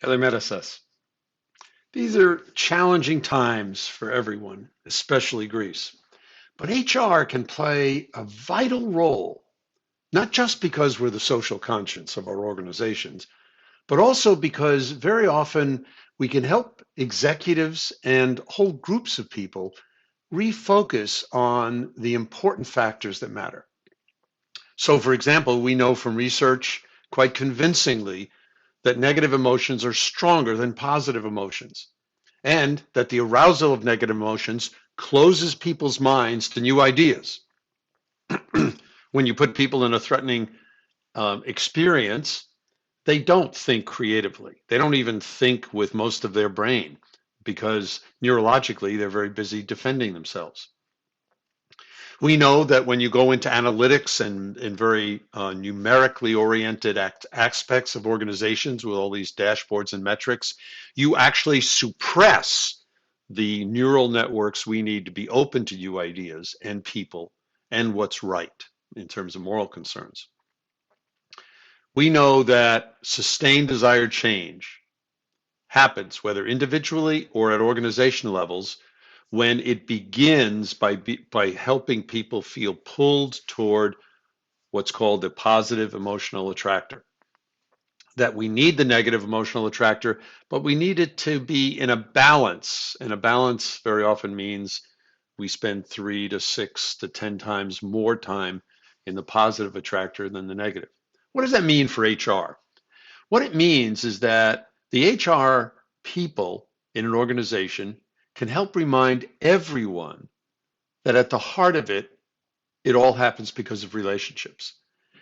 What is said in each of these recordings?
Καλημέρα. These are challenging times for everyone, especially Greece. But HR can play a vital role, not just because we're the social conscience of our organizations, but also because very often we can help executives and whole groups of people refocus on the important factors that matter. So, for example, we know from research quite convincingly that negative emotions are stronger than positive emotions, and that the arousal of negative emotions closes people's minds to new ideas. When you put people in a threatening experience, they don't think creatively. They don't even think with most of their brain because neurologically they're very busy defending themselves. We know that when you go into analytics and in very numerically oriented aspects of organizations with all these dashboards and metrics, you actually suppress the neural networks we need to be open to new ideas and people and what's right in terms of moral concerns. We know that sustained desired change happens, whether individually or at organizational levels, when it begins by helping people feel pulled toward what's called the positive emotional attractor. That we need the negative emotional attractor, but we need it to be in a balance. And a balance very often means we spend 3 to 6 to 10 times more time in the positive attractor than the negative. What does that mean for HR? What it means is that the HR people in an organization can help remind everyone that at the heart of it, it all happens because of relationships.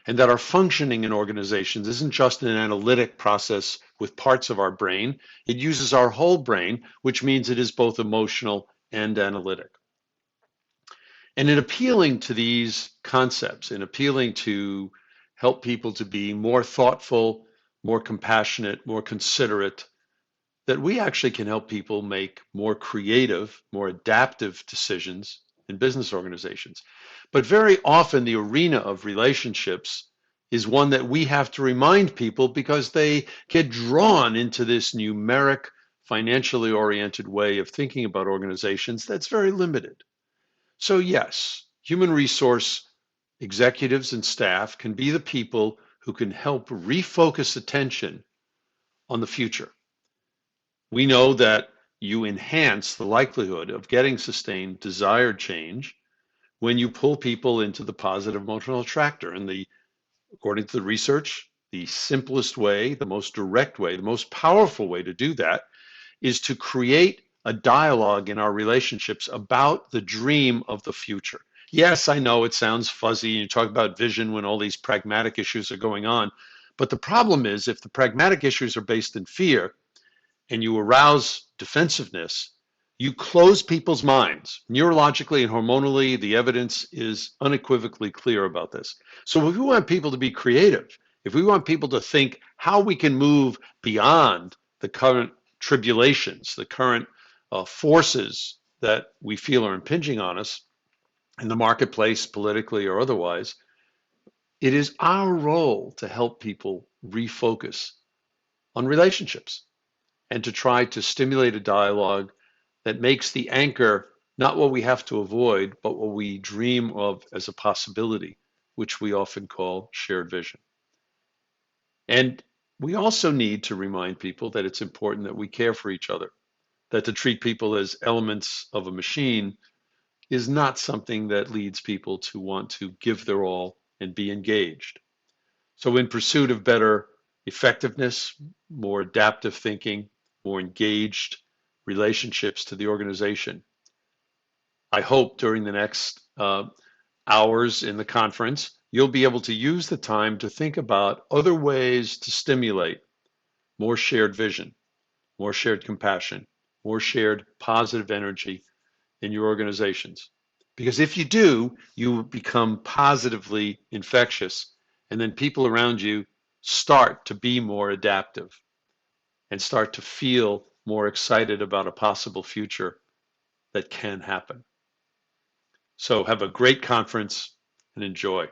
And that our functioning in organizations isn't just an analytic process with parts of our brain. It uses our whole brain, which means it is both emotional and analytic. And in appealing to these concepts, in appealing to help people to be more thoughtful, more compassionate, more considerate, that we actually can help people make more creative, more adaptive decisions in business organizations. But very often the arena of relationships is one that we have to remind people because they get drawn into this numeric, financially oriented way of thinking about organizations that's very limited. So yes, human resource executives and staff can be the people who can help refocus attention on the future. We know that you enhance the likelihood of getting sustained desired change when you pull people into the positive emotional attractor. And according to the research, the simplest way, the most direct way, the most powerful way to do that is to create a dialogue in our relationships about the dream of the future. Yes, I know it sounds fuzzy. You talk about vision when all these pragmatic issues are going on. But the problem is if the pragmatic issues are based in fear and you arouse defensiveness, you close people's minds. Neurologically and hormonally, the evidence is unequivocally clear about this. So if we want people to be creative, if we want people to think how we can move beyond the current tribulations, the current forces that we feel are impinging on us in the marketplace, politically or otherwise, it is our role to help people refocus on relationships and to try to stimulate a dialogue that makes the anchor not what we have to avoid, but what we dream of as a possibility, which we often call shared vision. And we also need to remind people that it's important that we care for each other, that to treat people as elements of a machine is not something that leads people to want to give their all and be engaged. So in pursuit of better effectiveness, more adaptive thinking, more engaged relationships to the organization, I hope during the next hours in the conference, you'll be able to use the time to think about other ways to stimulate more shared vision, more shared compassion, more shared positive energy in your organizations. Because if you do, you become positively infectious, and then people around you start to be more adaptive and start to feel more excited about a possible future that can happen. So have a great conference and enjoy.